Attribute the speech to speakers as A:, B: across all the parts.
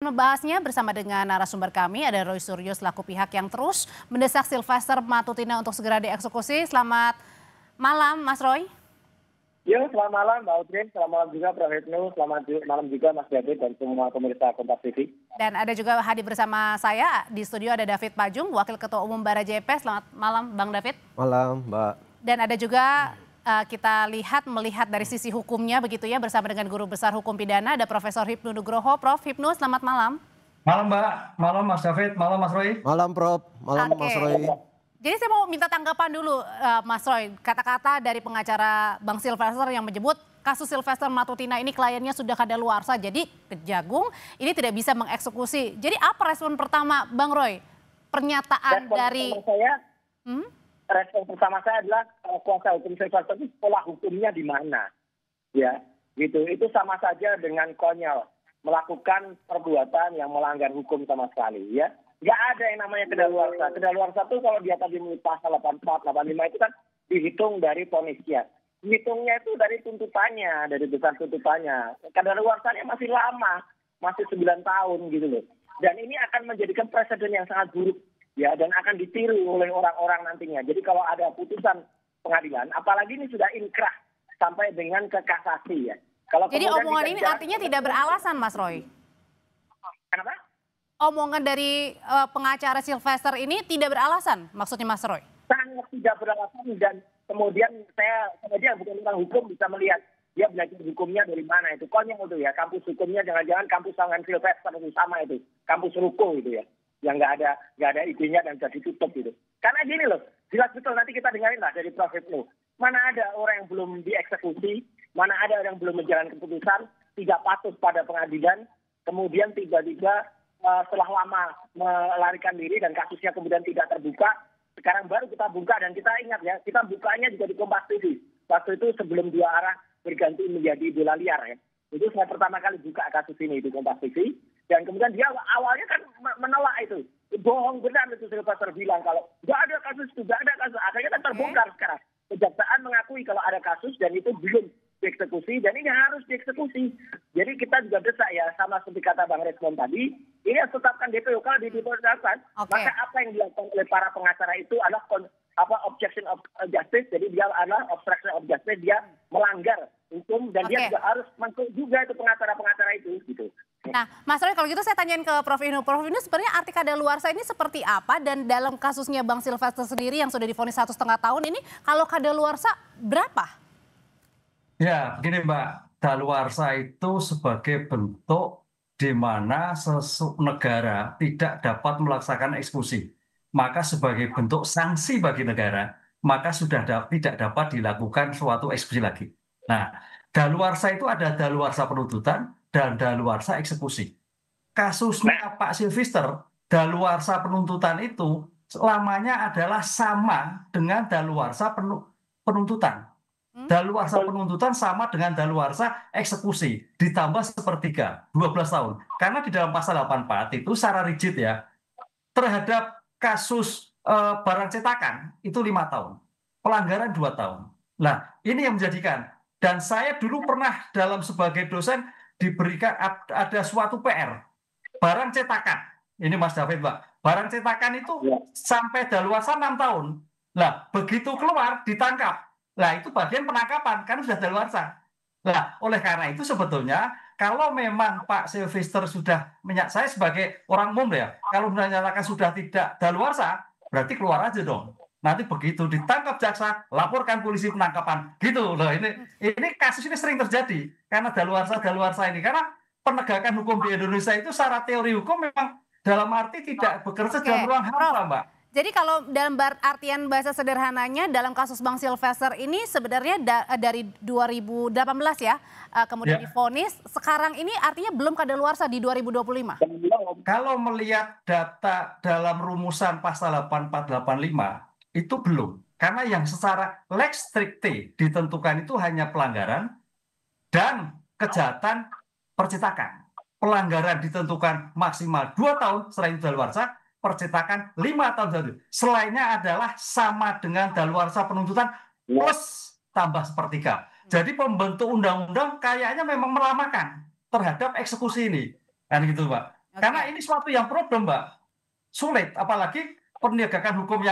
A: membahasnya bersama dengan narasumber kami, ada Roy Suryo selaku pihak yang terus mendesak Sylvester Matutina untuk segera dieksekusi. Selamat malam, Mas Roy.
B: Ya, selamat malam Mbak Audrey, selamat malam juga Prof. Hipnu, selamat malam juga Mas David dan semua pemirsa Kompas TV.
A: Dan ada juga hadir bersama saya di studio ada David Pajung, Wakil Ketua Umum Bara JP. Selamat malam Bang David.
C: Malam Mbak.
A: Dan ada juga kita melihat dari sisi hukumnya begitu ya, bersama dengan Guru Besar Hukum Pidana ada Profesor Hipnu Nugroho. Prof. Hipnu, selamat malam.
D: Malam Mbak, malam Mas David, malam Mas Roy.
C: Malam Prof, malam Mas Roy.
A: Jadi saya mau minta tanggapan dulu Mas Roy, kata-kata dari pengacara Bang Sylvester yang menyebut kasus Sylvester Matutina ini kliennya sudah kadaluarsa, jadi Kejagung ini tidak bisa mengeksekusi. Jadi apa respon pertama Bang Roy? Pernyataan dari...
B: Respon pertama saya adalah kuasa hukum Sylvester itu sekolah hukumnya di mana, ya, gitu. Itu sama saja dengan konyol melakukan perbuatan yang melanggar hukum sama sekali, ya. Nggak ada yang namanya kedaluarsa. Kedaluarsa itu kalau dia tadi menurut pasal 84, 85 itu kan dihitung dari vonisnya. Dihitungnya itu dari tuntutannya, dari besar tuntutannya. Kedaluarsanya masih lama, masih 9 tahun gitu loh. Dan ini akan menjadikan presiden yang sangat buruk. Ya, dan akan ditiru oleh orang-orang nantinya. Jadi kalau ada putusan pengadilan, apalagi ini sudah inkrah sampai dengan ke kasasi ya.
A: Jadi omongan ini artinya tidak beralasan, Mas Roy?
B: Kenapa?
A: Omongan dari pengacara Sylvester ini tidak beralasan, maksudnya Mas Roy?
B: Sangat tidak beralasan, dan kemudian saya bukan orang hukum bisa melihat dia belajar hukumnya dari mana itu. Konyol itu ya, kampus hukumnya jangan-jangan kampus tangan Sylvester itu sama itu, kampus Ruko itu ya. Yang nggak ada idenya dan sudah ditutup gitu. Karena gini loh, jelas betul nanti kita dengarin lah dari Prof. Hipnu. Mana ada orang yang belum dieksekusi, mana ada orang yang belum menjalankan keputusan, tidak patuh pada pengadilan, kemudian tiba-tiba setelah lama melarikan diri dan kasusnya kemudian tidak terbuka, sekarang baru kita buka dan kita ingat ya, kita bukanya juga di Kompas TV. Waktu itu sebelum dua arah berganti menjadi bola liar ya. Itu saya pertama kali buka kasus ini di Kompas TV. Dan kemudian dia awalnya kan menolak itu. Bohong benar itu Sylvester bilang kalau nggak ada kasus itu, nggak ada kasus. Akhirnya kan terbongkar sekarang. Kejaksaan mengakui kalau ada kasus dan itu belum dieksekusi dan ini harus dieksekusi. Jadi kita juga desak ya, sama seperti kata Bang Resmond tadi, ini harus tetapkan DPO. Kalau ditetapkan, maka apa yang dilakukan oleh para pengacara itu adalah obstruction of justice. Jadi dia adalah obstruction of justice, dia melanggar hukum dan dia juga harus masuk juga itu pengacara-pengacara itu gitu.
A: Nah, Mas Roy, kalau gitu saya tanyain ke Prof. Hipnu. Prof. Hipnu, sebenarnya arti kadaluarsa ini seperti apa? Dan dalam kasusnya Bang Sylvester sendiri yang sudah divonis 1,5 tahun ini, kalau kadaluarsa berapa?
D: Ya, begini Mbak, kadaluarsa itu sebagai bentuk di mana negara tidak dapat melaksanakan eksekusi. Maka sebagai bentuk sanksi bagi negara, maka sudah tidak dapat dilakukan suatu eksekusi lagi. Nah, daluarsa itu ada daluarsa penuntutan dan daluarsa eksekusi. Kasusnya Pak Sylvester, daluarsa penuntutan itu lamanya adalah sama dengan daluarsa penuntutan. Daluarsa penuntutan sama dengan daluarsa eksekusi, ditambah sepertiga, 12 tahun. Karena di dalam pasal 84 itu secara rigid ya, terhadap kasus barang cetakan itu 5 tahun, pelanggaran 2 tahun. Nah, ini yang menjadikan, dan saya dulu pernah dalam sebagai dosen diberikan ada suatu PR, barang cetakan, ini Mas David Mbak, barang cetakan itu sampai daluarsa 6 tahun. Nah, begitu keluar ditangkap. Nah, itu bagian penangkapan, kan sudah daluarsa. Nah, oleh karena itu sebetulnya kalau memang Pak Sylvester sudah, saya sebagai orang umum ya, kalau menyatakan sudah tidak daluarsa, berarti keluar aja dong. Nanti begitu ditangkap jaksa, laporkan polisi penangkapan. Gitu loh, ini kasus ini sering terjadi karena daluarsa ini. Karena penegakan hukum di Indonesia itu secara teori hukum memang dalam arti tidak bekerja dalam ruang hampa, Mbak.
A: Jadi kalau dalam artian bahasa sederhananya dalam kasus Bang Sylvester ini sebenarnya dari 2018 ya, kemudian divonis, sekarang ini artinya belum kadaluarsa di 2025.
D: Kalau melihat data dalam rumusan pasal 8485 itu belum. Karena yang secara lex stricte ditentukan itu hanya pelanggaran dan kejahatan percetakan. Pelanggaran ditentukan maksimal 2 tahun selain daluarsa, percetakan 5 tahun saja. Selainnya adalah sama dengan daluarsa penuntutan plus tambah sepertiga. Jadi pembentuk undang-undang kayaknya memang melamakan terhadap eksekusi ini. Kan gitu, Pak. Karena ini suatu yang problem, Mbak. Sulit, apalagi penegakan hukum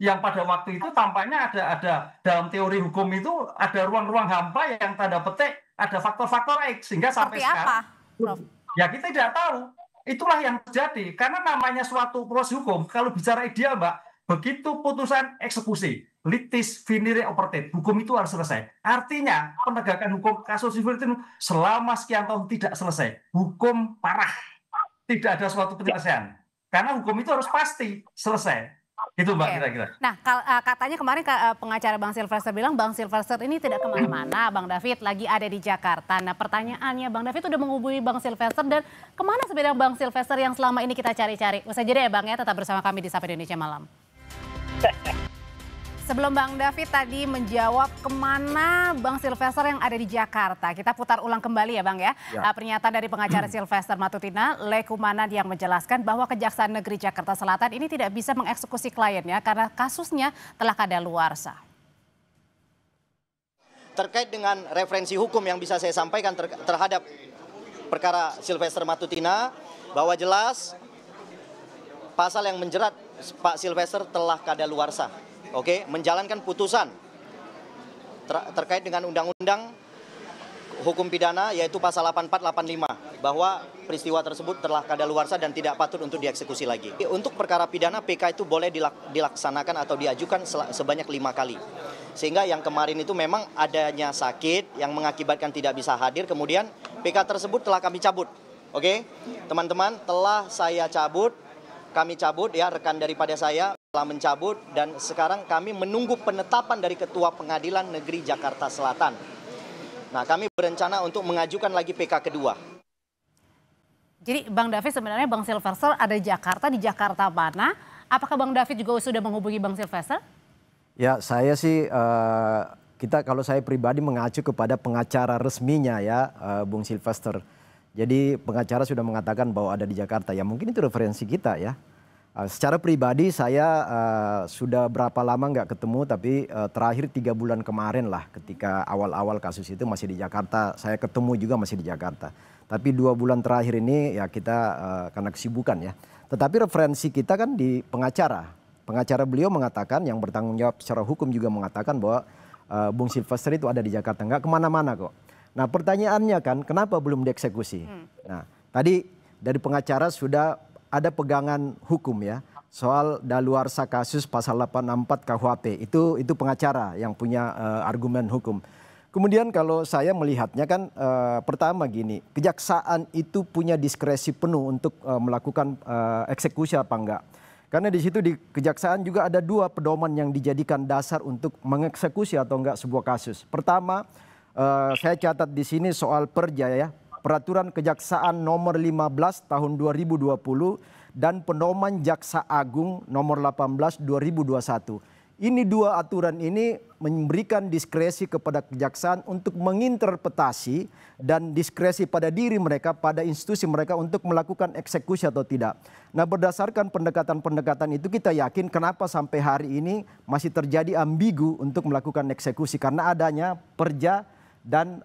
D: yang pada waktu itu tampaknya ada dalam teori hukum itu ada ruang-ruang hampa yang tanda petik ada faktor-faktor X sehingga sampai
A: Seperti apa, Prof?
D: ya kita tidak tahu. Itulah yang terjadi karena namanya suatu proses hukum kalau bicara ideal, Mbak, begitu putusan eksekusi litis finire operatif, hukum itu harus selesai. Artinya penegakan hukum kasus sipil itu selama sekian tahun tidak selesai, hukum parah, tidak ada suatu penyelesaian. Karena hukum itu harus pasti selesai. Itu Mbak kira-kira.
A: Nah katanya kemarin pengacara Bang Silvester bilang Bang Silvester ini tidak kemana-mana, Bang David lagi ada di Jakarta. Nah pertanyaannya Bang David udah menghubungi Bang Silvester dan kemana sebenarnya Bang Silvester yang selama ini kita cari-cari? Usai jeda ya Bang ya, tetap bersama kami di Sapa Indonesia Malam. Sebelum Bang David tadi menjawab kemana Bang Silvester yang ada di Jakarta, kita putar ulang kembali ya Bang ya. Pernyataan dari pengacara Silvester Matutina, Lekumanan yang menjelaskan bahwa Kejaksaan Negeri Jakarta Selatan ini tidak bisa mengeksekusi kliennya karena kasusnya telah kadaluarsa.
E: Terkait dengan referensi hukum yang bisa saya sampaikan terhadap perkara Silvester Matutina, bahwa jelas pasal yang menjerat Pak Silvester telah kadaluarsa. Oke, menjalankan putusan terkait dengan undang-undang hukum pidana yaitu pasal 8485 bahwa peristiwa tersebut telah kadaluarsa dan tidak patut untuk dieksekusi lagi. Untuk perkara pidana PK itu boleh dilaksanakan atau diajukan sebanyak 5 kali. Sehingga yang kemarin itu memang adanya sakit yang mengakibatkan tidak bisa hadir, kemudian PK tersebut telah kami cabut. Oke, teman-teman, telah saya cabut, kami cabut ya, rekan daripada saya telah mencabut dan sekarang kami menunggu penetapan dari Ketua Pengadilan Negeri Jakarta Selatan. Nah, kami berencana untuk mengajukan lagi PK kedua.
A: Jadi Bang David sebenarnya Bang Silvester ada di Jakarta mana? Apakah Bang David juga sudah menghubungi Bang Silvester?
C: Ya saya sih, kalau saya pribadi mengacu kepada pengacara resminya ya, Bung Silvester. Jadi pengacara sudah mengatakan bahwa ada di Jakarta, ya mungkin itu referensi kita ya. Secara pribadi saya sudah berapa lama nggak ketemu, tapi terakhir 3 bulan kemarin lah ketika awal-awal kasus itu masih di Jakarta. Saya ketemu juga masih di Jakarta. Tapi 2 bulan terakhir ini ya kita karena kesibukan ya. Tetapi referensi kita kan di pengacara. Pengacara beliau mengatakan, yang bertanggung jawab secara hukum juga mengatakan bahwa Bung Silvester itu ada di Jakarta, nggak kemana-mana kok. Nah pertanyaannya kan kenapa belum dieksekusi? Nah tadi dari pengacara sudah ada pegangan hukum ya soal daluarsa kasus pasal 864 KUHP, itu pengacara yang punya argumen hukum. Kemudian kalau saya melihatnya kan pertama gini, kejaksaan itu punya diskresi penuh untuk melakukan eksekusi apa enggak. Karena di situ di kejaksaan juga ada 2 pedoman yang dijadikan dasar untuk mengeksekusi atau enggak sebuah kasus. Pertama, saya catat di sini soal perja ya. Peraturan Kejaksaan nomor 15 tahun 2020 dan Pedoman Jaksa Agung nomor 18 2021. Ini 2 aturan ini memberikan diskresi kepada kejaksaan untuk menginterpretasi dan diskresi pada diri mereka, pada institusi mereka untuk melakukan eksekusi atau tidak. Nah berdasarkan pendekatan-pendekatan itu kita yakin kenapa sampai hari ini masih terjadi ambigu untuk melakukan eksekusi karena adanya perja dan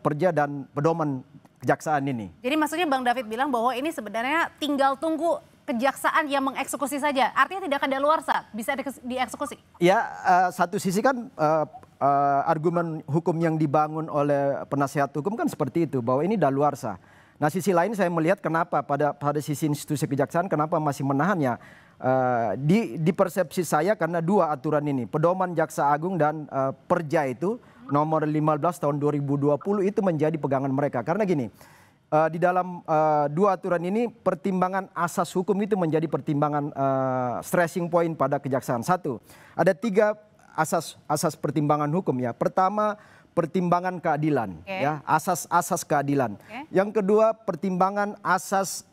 C: perja dan pedoman kejaksaan ini.
A: Jadi maksudnya Bang David bilang bahwa ini sebenarnya tinggal tunggu kejaksaan yang mengeksekusi saja. Artinya tidak kadaluarsa, bisa dieksekusi.
C: Ya, satu sisi kan argumen hukum yang dibangun oleh penasihat hukum kan seperti itu, bahwa ini daluarsa. Nah sisi lain saya melihat kenapa pada sisi institusi kejaksaan kenapa masih menahannya. Di persepsi saya karena 2 aturan ini, Pedoman Jaksa Agung dan perja itu nomor 15 tahun 2020 itu menjadi pegangan mereka. Karena gini, di dalam 2 aturan ini pertimbangan asas hukum itu menjadi pertimbangan stressing point pada kejaksaan. 1, ada 3 asas pertimbangan hukum ya. Pertama, pertimbangan keadilan ya, asas keadilan. Yang kedua, pertimbangan asas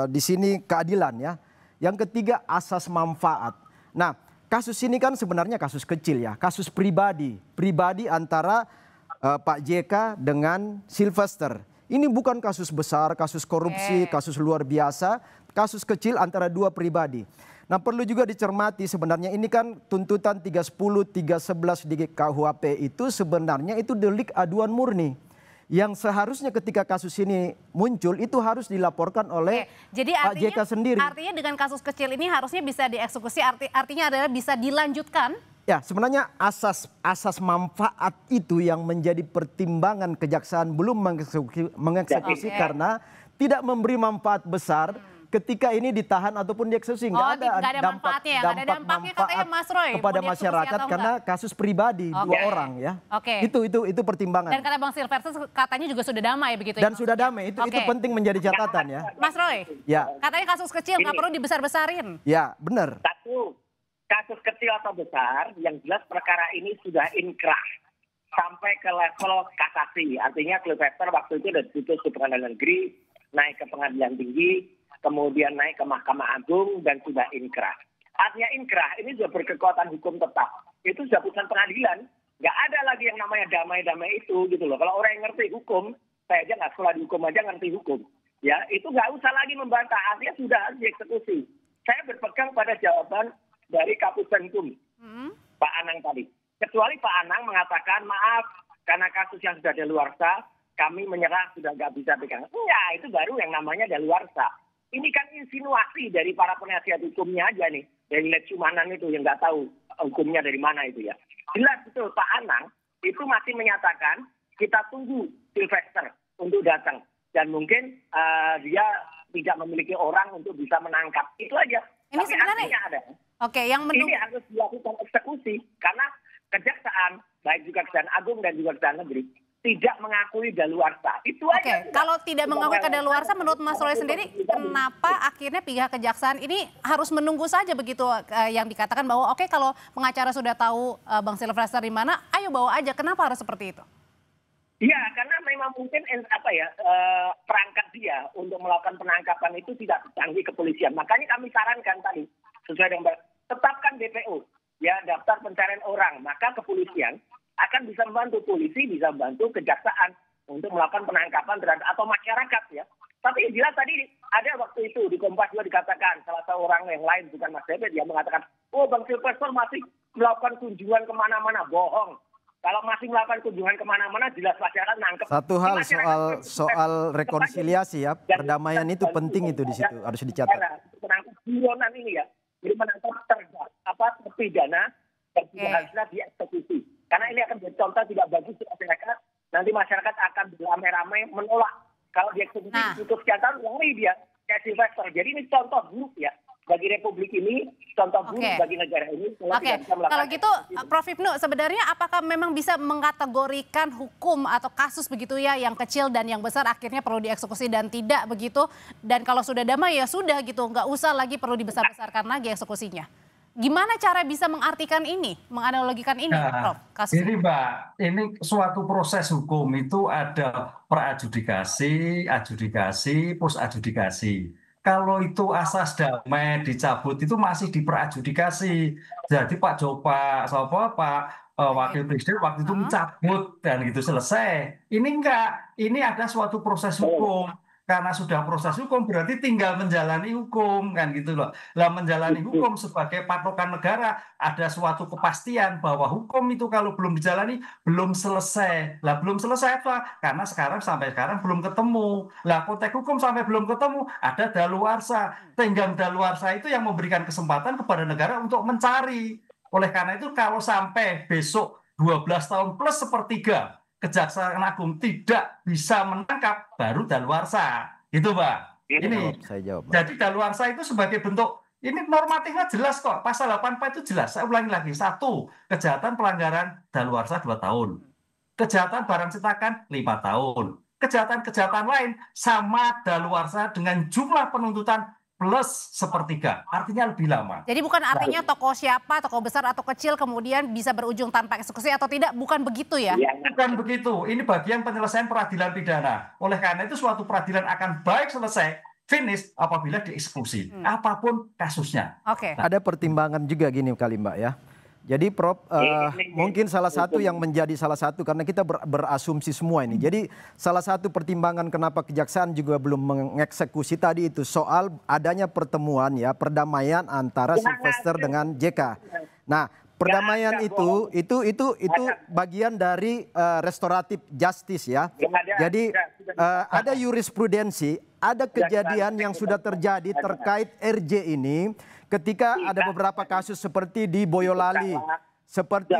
C: di sini keadilan ya. Yang ketiga, asas manfaat. Nah, kasus ini kan sebenarnya kasus kecil ya, kasus pribadi antara Pak JK dengan Silvester. Ini bukan kasus besar, kasus korupsi, kasus luar biasa, kasus kecil antara 2 pribadi. Nah perlu juga dicermati sebenarnya ini kan tuntutan 310, 311 di KUHP itu sebenarnya itu delik aduan murni. yang seharusnya ketika kasus ini muncul itu harus dilaporkan oleh
A: Jadi
C: Pak JK sendiri.
A: Artinya dengan kasus kecil ini harusnya bisa dieksekusi, artinya adalah bisa dilanjutkan.
C: Ya, sebenarnya asas manfaat itu yang menjadi pertimbangan kejaksaan belum mengeksekusi karena tidak memberi manfaat besar ketika ini ditahan ataupun dieksekusi. Nggak
A: ada manfaatnya ya, nggak ada dampaknya katanya Mas Roy.
C: Kepada masyarakat karena kasus pribadi dua orang ya. Itu pertimbangan.
A: Dan kata Bang Silvester katanya juga sudah damai begitu.
C: Dan sudah damai, itu penting menjadi catatan ya.
A: Mas Roy,
C: ya.
A: Katanya kasus kecil nggak perlu dibesar-besarin.
C: Ya, benar.
B: Satu, kasus kecil atau besar, yang jelas perkara ini sudah inkrah sampai ke level kasasi. Artinya Silvester waktu itu sudah diputus di Pengadilan Negeri, naik ke Pengadilan Tinggi, kemudian naik ke Mahkamah Agung dan sudah inkrah. Artinya inkrah ini sudah berkekuatan hukum tetap. Itu sudah putusan pengadilan. Nggak ada lagi yang namanya damai-damai itu gitu loh. Kalau orang yang ngerti hukum, saya aja nggak sekolah di hukum aja ngerti hukum. Ya, itu nggak usah lagi membantah. Artinya sudah harus dieksekusi. Saya berpegang pada jawaban dari Kapuspen Hukum, Pak Anang tadi. Kecuali Pak Anang mengatakan, maaf, karena kasus yang sudah daluarsa, kami menyerah sudah nggak bisa pegang. Enggak, itu baru yang namanya daluarsa. Ini kan insinuasi dari para penasihat hukumnya aja nih. Dari Letsumanan itu yang nggak tahu hukumnya dari mana itu ya. Jelas betul Pak Anang itu masih menyatakan kita tunggu Silvester untuk datang. Dan mungkin dia tidak memiliki orang untuk bisa menangkap. Itu aja.
A: Ini
B: tapi
A: sebenarnya
B: ada.
A: yang
B: ini harus dilakukan eksekusi. Karena kejaksaan, baik juga Kejaksaan Agung dan juga Kejaksaan Negeri, tidak mengakui daluarsa. Itu aja.
A: Kalau tidak mengakui kadaluarsa, menurut Mas Roy sendiri, kenapa akhirnya pihak kejaksaan ini harus menunggu saja begitu yang dikatakan bahwa oke, kalau pengacara sudah tahu Bang Silvester di mana, ayo bawa aja. Kenapa harus seperti itu?
B: Iya, karena memang mungkin perangkat dia untuk melakukan penangkapan itu tidak canggih kepolisian. Makanya kami sarankan tadi, sesuai dengan tetapkan DPO, ya daftar pencarian orang. Maka kepolisian akan bisa membantu, polisi bisa membantu kejaksaan untuk melakukan penangkapan terhadap atau masyarakat ya. Tapi jelas tadi ada waktu itu di Kompas juga dikatakan salah satu orang yang lain bukan Mas Debet, dia mengatakan, oh Bang Silvester masih melakukan kunjungan kemana-mana. Bohong. Kalau masih melakukan kunjungan kemana-mana jelas masyarakat nangkep.
C: Satu hal soal rekonsiliasi ya, perdamaian itu penting itu di situ harus dicatat.
B: Menangkap buronan ini ya, jadi menangkap terpidana dan tidak harusnya dieksekusi. Karena ini akan jadi contoh tidak bagus untuk masyarakat. Nanti masyarakat akan beramai-ramai menolak kalau dieksekusi tutup sekian lari dia kayak Silvester. Jadi ini contoh buruk ya bagi Republik ini, contoh buruk bagi negara ini.
A: Kalau gitu Prof. Ibnu, sebenarnya apakah memang bisa mengkategorikan hukum atau kasus begitu ya yang kecil dan yang besar akhirnya perlu dieksekusi dan tidak begitu? Dan kalau sudah damai ya sudah gitu, nggak usah lagi perlu dibesar-besarkan lagi eksekusinya. Gimana cara bisa mengartikan ini, menganalogikan ini, Prof? Kasus
D: ini Mbak, ini suatu proses hukum itu ada pra-adjudikasi, adjudikasi, post-adjudikasi. Kalau itu asas damai dicabut itu masih di pra-adjudikasi. Jadi Pak Wakil Presiden waktu itu mencabut dan gitu selesai. Ini enggak, ini ada suatu proses hukum. Karena sudah proses hukum berarti tinggal menjalani hukum kan gitu loh. Lah menjalani hukum sebagai patokan negara ada suatu kepastian bahwa hukum itu kalau belum dijalani belum selesai. Lah belum selesai apa? Karena sampai sekarang belum ketemu. Lah konteks hukum sampai belum ketemu ada daluarsa. Tenggang daluarsa itu yang memberikan kesempatan kepada negara untuk mencari. Oleh karena itu kalau sampai besok 12 tahun plus sepertiga Kejaksaan Agung tidak bisa menangkap, baru daluarsa. Itu Mbak. Ini.
C: Saya jawab, Mbak.
D: Jadi daluarsa itu sebagai bentuk, ini normatifnya jelas kok. Pasal 84 itu jelas. Saya ulangi lagi. 1, kejahatan pelanggaran daluarsa 2 tahun. Kejahatan barang cetakan 5 tahun. Kejahatan-kejahatan lain sama daluarsa dengan jumlah penuntutan plus sepertiga, artinya lebih lama.
A: Jadi bukan artinya tokoh siapa, tokoh besar atau kecil kemudian bisa berujung tanpa eksekusi atau tidak, bukan begitu ya?
D: Bukan begitu, ini bagian penyelesaian peradilan pidana. Oleh karena itu suatu peradilan akan baik selesai, finish apabila dieksekusi, apapun kasusnya.
C: Ada pertimbangan juga gini kali Mbak ya. Jadi Prof, mungkin salah satu yang menjadi salah satu karena kita berasumsi semua ini. Jadi salah satu pertimbangan kenapa kejaksaan juga belum mengeksekusi tadi itu soal adanya pertemuan ya perdamaian antara Silvester dengan JK. Nah Perdamaian itu bagian dari restoratif justice ya. Jadi ada jurisprudensi, ada kejadian yang sudah terjadi terkait RJ ini ketika ada beberapa kasus seperti di Boyolali, seperti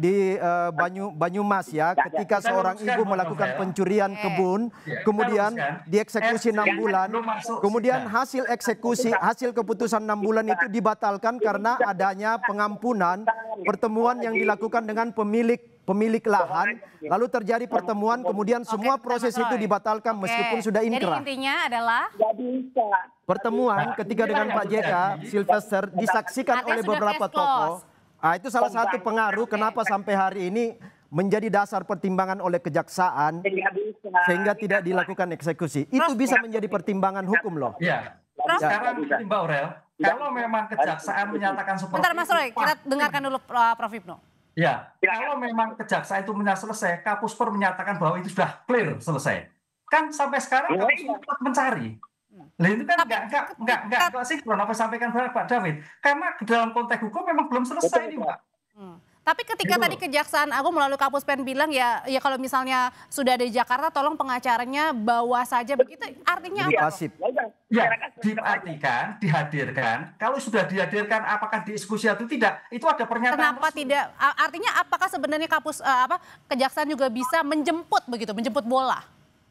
C: di Banyumas ya, ketika seorang ibu melakukan pencurian kebun, kemudian dieksekusi 6 bulan, kemudian hasil eksekusi, hasil keputusan 6 bulan itu dibatalkan karena adanya pengampunan, pertemuan yang dilakukan dengan pemilik lahan, lalu terjadi pertemuan, kemudian semua proses itu dibatalkan meskipun sudah inkrah.
A: Jadi intinya adalah
C: pertemuan ketika dengan Pak JK, Sylvester disaksikan oleh beberapa tokoh. Itu salah satu pengaruh kenapa sampai hari ini menjadi dasar pertimbangan oleh kejaksaan sehingga tidak dilakukan eksekusi. Itu bisa menjadi pertimbangan hukum loh.
D: Ya. Sekarang Mbak Aurel, kalau memang kejaksaan menyatakan seperti
A: bentar Mas Roy,
D: itu,
A: kita dengarkan dulu Prof. Hipno.
D: ya, kalau memang kejaksaan itu selesai, Kapusper menyatakan bahwa itu sudah clear selesai. Kan sampai sekarang kami tetap mencari. Nah itu kan nggak sinkron apa sampaikan Pak David. Karena dalam konteks hukum memang belum selesai ini Mbak.
A: Tapi ketika tadi Kejaksaan Agung melalui Kapuspen bilang ya kalau misalnya sudah ada di Jakarta tolong pengacaranya bawa saja begitu, artinya apa?
D: Ya, diartikan, dihadirkan. Kalau sudah dihadirkan apakah dieksekusi atau tidak, itu ada pernyataan.
A: Kenapa tidak? Artinya apakah sebenarnya Kejaksaan juga bisa menjemput begitu, menjemput bola?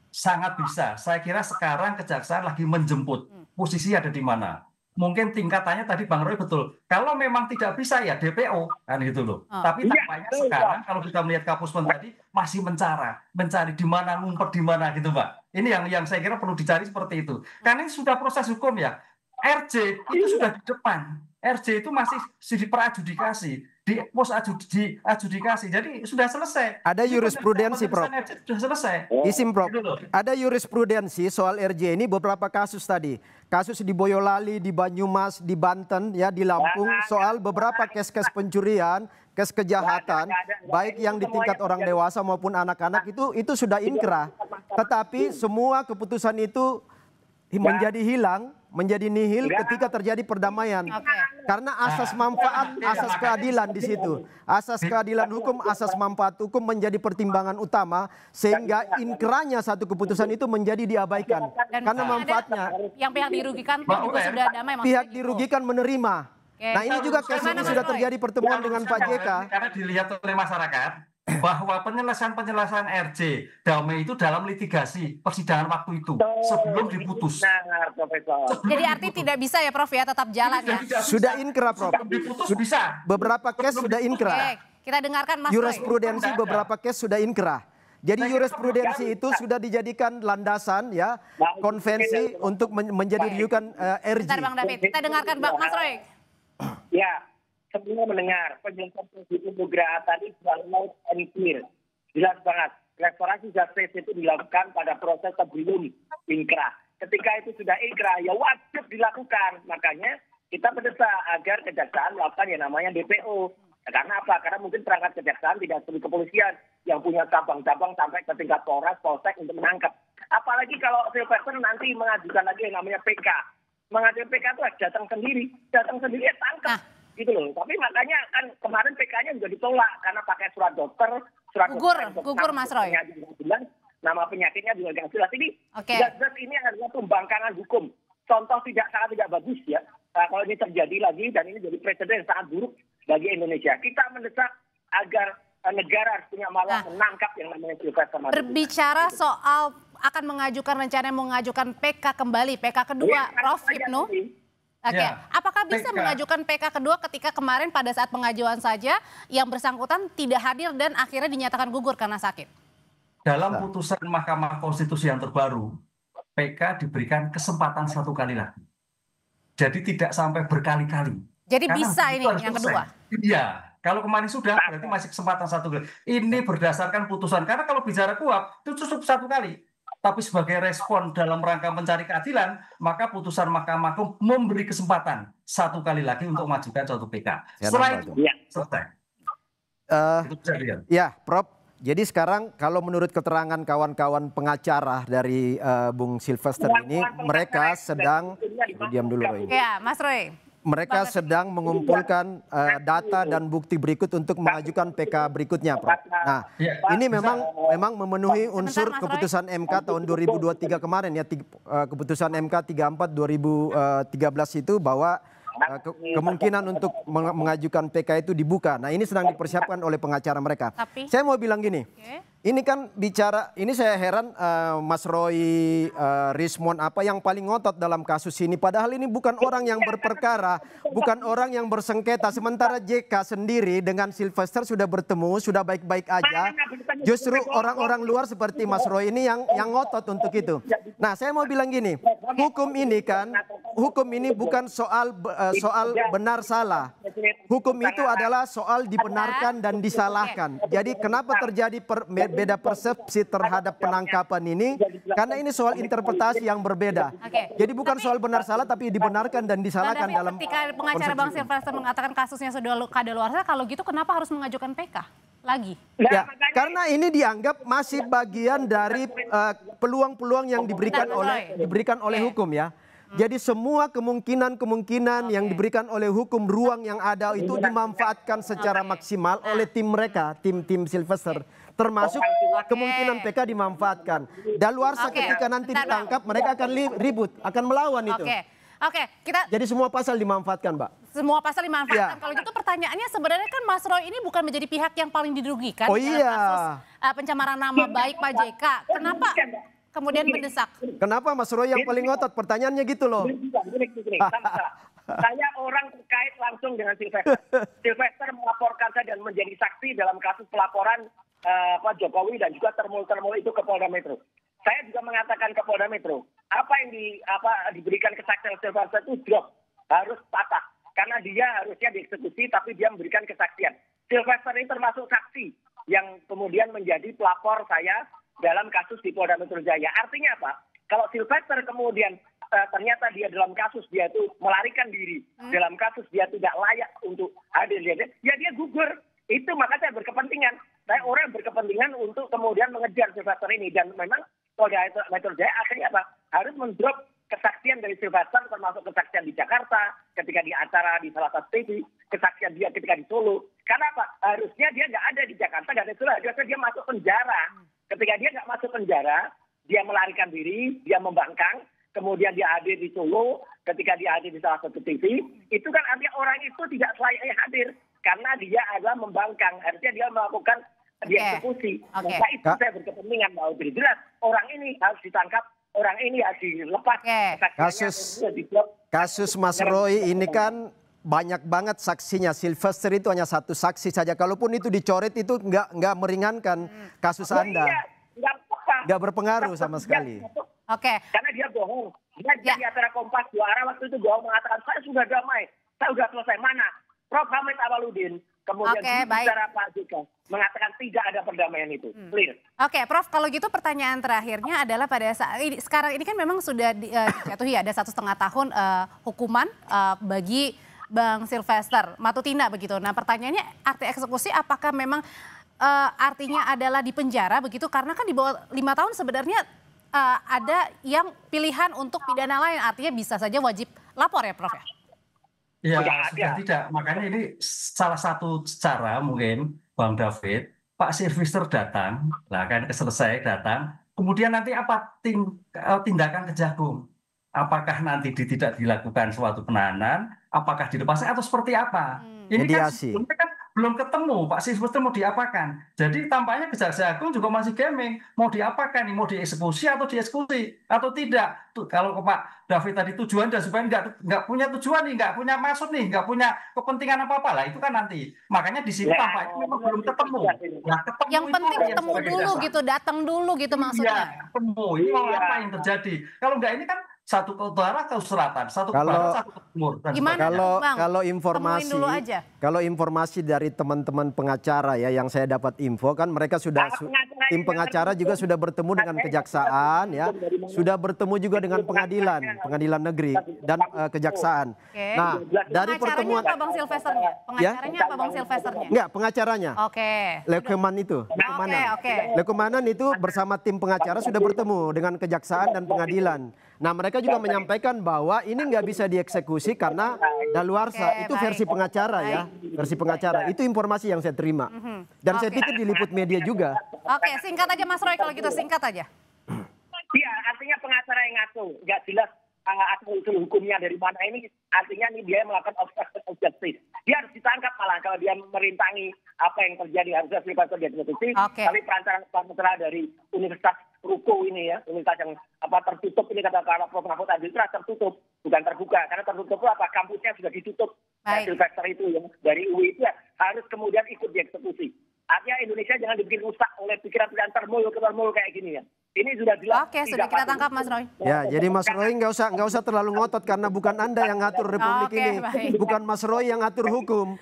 D: Sangat bisa. Saya kira sekarang Kejaksaan lagi menjemput. Posisi ada di mana? Mungkin tingkatannya tadi Bang Roy betul. Kalau memang tidak bisa ya DPO kan gitu loh. Tapi tampaknya sekarang kalau kita melihat Kapuspen tadi masih mencari di mana, ngumpet di mana gitu Mbak. Ini yang saya kira perlu dicari seperti itu. Karena ini sudah proses hukum ya. RJ itu sudah di depan. RJ itu masih diperadjudikasi, di pos adjudikasi. Jadi sudah selesai.
C: Ada jurisprudensi, Prof.
D: Sudah selesai.
C: Isim, Prof. Ada jurisprudensi soal RJ ini beberapa kasus tadi. Kasus di Boyolali, di Banyumas, di Banten, ya di Lampung, soal beberapa kes-kes pencurian, kes kejahatan, baik yang di tingkat orang dewasa maupun anak-anak itu sudah inkrah. Tetapi semua keputusan itu menjadi hilang, menjadi nihil ketika terjadi perdamaian. Karena asas manfaat, asas keadilan di situ. Asas keadilan hukum, asas manfaat hukum menjadi pertimbangan utama sehingga inkrahnya satu keputusan itu menjadi diabaikan. Karena manfaatnya
A: yang pihak dirugikan juga sudah damai.
C: Pihak dirugikan menerima. Nah ini juga kasus ini sudah terjadi pertemuan dengan Pak JK.
D: Karena dilihat oleh masyarakat bahwa penyelesaian RJ damai itu dalam litigasi persidangan waktu itu sebelum diputus.
A: Jadi arti tidak bisa ya Prof ya, tetap jalan ya.
C: Sudah inkrah Prof.
D: Diputus bisa.
C: Beberapa case sudah inkrah.
A: Kita dengarkan Mas Roy.
C: Jurisprudensi beberapa case sudah inkrah. Jadi jurisprudensi itu sudah dijadikan landasan ya konvensi untuk menjadi rujukan RJ.
A: Bentar Bang David, kita dengarkan Bang Mas Roy.
B: Ya, semua mendengar penjelasan Presiden Nugraha tadi sudah loud and clear. Jelas banget. Restorasi justice itu dilakukan pada proses sebelum inkrah. Ketika itu sudah inkrah, ya wajib dilakukan. Makanya kita mendesak agar kejaksaan melakukan yang namanya DPO. Karena apa? Karena mungkin perangkat kejaksaan tidak seperti kepolisian yang punya cabang-cabang sampai ke tingkat Polres, Polsek untuk menangkap. Apalagi kalau Sylvester nanti mengajukan lagi yang namanya PK. Mengajukan PK itu datang sendiri ya tangkap. Gitu loh. Tapi makanya kan kemarin PK-nya juga ditolak karena pakai surat dokter,
A: gugur Mas Roy.
B: Nama penyakitnya juga nggak jelas. Ini jelas ini adalah pembangkangan hukum. Contoh sangat tidak bagus ya. Kalau ini terjadi lagi dan ini jadi presiden sangat buruk bagi Indonesia. Kita mendesak agar negara harus punya malah menangkap yang namanya Sylvester Matutina.
A: Berbicara soal akan mengajukan PK kembali, PK kedua, Prof. Hipno. Oke, apakah bisa mengajukan PK kedua ketika kemarin pada saat pengajuan saja yang bersangkutan tidak hadir dan akhirnya dinyatakan gugur karena sakit?
D: Dalam putusan Mahkamah Konstitusi yang terbaru, PK diberikan kesempatan 1 kali lagi. Jadi tidak sampai berkali-kali.
A: Jadi bisa ini yang kedua?
D: Iya, kalau kemarin sudah berarti masih kesempatan 1 kali. Ini berdasarkan putusan, karena kalau bicara kuap itu cukup 1 kali. Tapi sebagai respon dalam rangka mencari keadilan, maka putusan Mahkamah Agung memberi kesempatan 1 kali lagi untuk mengajukan suatu PK. Setelah itu selesai.
C: Ya, Prof. Jadi sekarang kalau menurut keterangan kawan-kawan pengacara dari Bung Sylvester ini, mereka sedang diam dulu.
A: Ya, Mas Roy.
C: mereka sedang mengumpulkan data dan bukti berikut untuk mengajukan PK berikutnya, Prof. Nah, ini memang memenuhi unsur keputusan MK tahun 2023 kemarin ya, keputusan MK 34 2013 itu bahwa kemungkinan untuk mengajukan PK itu dibuka. Nah, ini sedang dipersiapkan oleh pengacara mereka. Saya mau bilang gini, ini kan bicara, ini saya heran Mas Roy Rismon apa yang paling ngotot dalam kasus ini. Padahal ini bukan orang yang berperkara, bukan orang yang bersengketa. Sementara JK sendiri dengan Sylvester sudah bertemu, sudah baik-baik aja. Justru orang-orang luar seperti Mas Roy ini yang ngotot untuk itu. Nah, saya mau bilang gini, hukum ini bukan soal benar salah. Hukum itu adalah soal dibenarkan dan disalahkan. Jadi kenapa terjadi beda persepsi terhadap penangkapan ini? Karena ini soal interpretasi yang berbeda. Jadi bukan soal benar salah tapi dibenarkan dan disalahkan dalam
A: ketika pengacara Bang Sylvester mengatakan kasusnya sudah kadaluarsa, kalau gitu kenapa harus mengajukan PK lagi?
C: Ya, karena ini dianggap masih bagian dari peluang-peluang yang diberikan oleh hukum ya. Jadi semua kemungkinan yang diberikan oleh hukum, ruang yang ada itu dimanfaatkan secara maksimal oleh tim mereka, tim Sylvester. Termasuk kemungkinan PK dimanfaatkan. Daluarsa ketika nanti ditangkap mereka akan ribut, akan melawan itu. Jadi semua pasal dimanfaatkan, Mbak.
A: Semua pasal dimanfaatkan. Kalau gitu pertanyaannya sebenarnya kan Mas Roy ini bukan menjadi pihak yang paling dirugikan dalam kasus pencemaran nama baik Pak JK. Kenapa kemudian mendesak?
C: Kenapa Mas Roy yang paling ngotot? Pertanyaannya gitu loh.
B: Saya orang terkait langsung dengan Sylvester. Sylvester melaporkan saya dan menjadi saksi dalam kasus pelaporan Pak Jokowi dan juga termul itu ke Polda Metro. Saya juga mengatakan ke Polda Metro, apa yang diberikan kesaksian Sylvester itu drop, harus patah. Karena dia harusnya dieksekusi tapi dia memberikan kesaksian. Sylvester ini termasuk saksi yang kemudian menjadi pelapor saya dalam kasus di Polda Metro Jaya. Artinya apa? Kalau Sylvester kemudian ternyata dia dalam kasus dia itu melarikan diri, dalam kasus dia tidak layak untuk hadir, ya dia gugur. Itu maka saya berkepentingan. Saya orang yang berkepentingan untuk kemudian mengejar Sylvester ini. Dan memang Polda Metro Jaya akhirnya apa? Harus mendrop kesaksian dari Sylvester, termasuk kesaksian di Jakarta, ketika di acara di salah satu TV, kesaksian dia ketika di Solo. Karena apa? Harusnya dia nggak ada di Jakarta, nggak ada di Solo. Harusnya dia masuk penjara. Ketika dia nggak masuk penjara, dia melarikan diri, dia membangkang, kemudian dia hadir di Solo, ketika dia hadir di salah satu TV, itu kan artinya orang itu tidak selayaknya hadir. Karena dia adalah membangkang, harusnya dia melakukan dieksekusi. Maka itu saya berkepentingan bahwa jelas orang ini harus ditangkap, orang ini harus dilepas.
C: Kasus Mas Roy ini kan banyak banget saksinya. Sylvester itu hanya satu saksi saja. Kalaupun itu dicoret itu nggak meringankan kasus Anda. Nggak berpengaruh sama sekali.
B: Karena dia bohong. Dia di acara Kompas 2 arah waktu itu bohong mengatakan saya sudah damai, saya sudah selesai. Mana? Prof. Hamid Awaludin kemudian bicara Pak JK mengatakan tidak ada perdamaian itu. Clear.
A: Prof, kalau gitu pertanyaan terakhirnya adalah pada saat ini, sekarang ini kan memang sudah dijatuhi ada 1,5 tahun hukuman bagi Bang Sylvester Matutina begitu. Nah, pertanyaannya arti eksekusi apakah memang artinya adalah di penjara begitu? Karena kan di bawah 5 tahun sebenarnya ada yang pilihan untuk pidana lain, artinya bisa saja wajib lapor ya, Prof ya?
D: Ya, sudah tidak. Makanya ini salah satu cara mungkin Bang David, Pak Sylvester datang, lah kan selesai datang, kemudian nanti apa tindakan Kejagung? Apakah nanti tidak dilakukan suatu penahanan, apakah dilepaskan atau seperti apa? Ini
C: mediasi.
D: Kan belum ketemu Pak Sylvester mau diapakan. Jadi tampaknya Kejaksaan Agung juga masih gaming, mau diapakan nih, mau dieksekusi atau dieksekusi atau tidak. Tuh, kalau Pak David tadi tujuan dan supaya nggak punya tujuan nih, nggak punya maksud nih, nggak punya kepentingan apa-apa lah, itu kan nanti. Makanya di sini tampaknya memang belum ketemu. Nah, ketemu
A: yang penting ketemu dulu gitu, datang dulu gitu maksudnya.
D: Iya, ketemu. Ini apa yang terjadi? Kalau nggak ini kan satu ke utara, ke selatan, satu ke barat, satu ke timur.
A: Gimana
C: kalau informasi dari teman-teman pengacara ya yang saya dapat info kan mereka sudah tim pengacara juga sudah bertemu dengan kejaksaan ya, sudah bertemu juga dengan pengadilan negeri dan kejaksaan.
A: Oke.
C: Nah, dari
A: Pengacaranya
C: pertemuan
A: apa Bang Silvesternya? Pengacaranya apa Bang Silvesternya?
C: enggak, pengacaranya.
A: Oke.
C: Leukemanan itu,
A: Oke.
C: Leukemanan itu bersama tim pengacara sudah bertemu dengan kejaksaan dan pengadilan. Nah, mereka juga menyampaikan bahwa ini nggak bisa dieksekusi karena daluarsa.
A: Oke,
C: Itu
A: baik.
C: versi pengacara ya, versi pengacara. Itu informasi yang saya terima. Dan saya
A: Oke.
C: pikir diliput media juga.
A: Oke, singkat aja Mas Roy kalau gitu, singkat aja.
B: Iya, artinya pengacara yang ngatur, nggak jelas asal usul hukumnya dari mana ini. Artinya ini dia melakukan obstruction of justice. Dia harus ditangkap malah kalau dia merintangi apa yang terjadi, harusnya Silvester dieksekusi.
A: Oke.
B: Tapi pengacara dari Universitas Ruko ini ya, universitas yang tertutup ini kata Prof. Mahfud tadi tertutup, bukan terbuka. Karena tertutup itu apa? Kampusnya sudah ditutup.
A: Baik.
B: Silvester itu yang dari UI itu ya, harus kemudian ikut dieksekusi. Artinya Indonesia jangan dibikin rusak oleh pikiran-pikiran termul kayak gini ya. Ini sudah jelas.
A: Oke, sudah kita tangkap Mas Roy.
C: Ya, jadi Mas Roy nggak usah terlalu ngotot karena bukan Anda yang ngatur Republik
A: Oke,
C: ini,
A: baik.
C: bukan Mas Roy yang ngatur hukum.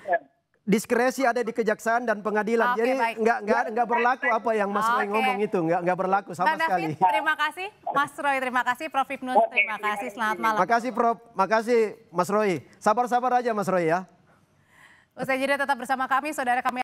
C: Diskresi ada di kejaksaan dan pengadilan.
A: Oke,
C: Jadi
A: baik.
C: nggak berlaku apa yang Mas Roy
A: Oke.
C: ngomong itu, nggak berlaku sama
A: Bang David,
C: sekali.
A: terima kasih. Mas Roy, terima kasih. Prof. Ibnus, terima kasih. Selamat malam.
C: Makasih Prof, makasih Mas Roy. Sabar-sabar aja Mas Roy ya.
A: Usai jeda tetap bersama kami, saudara kami.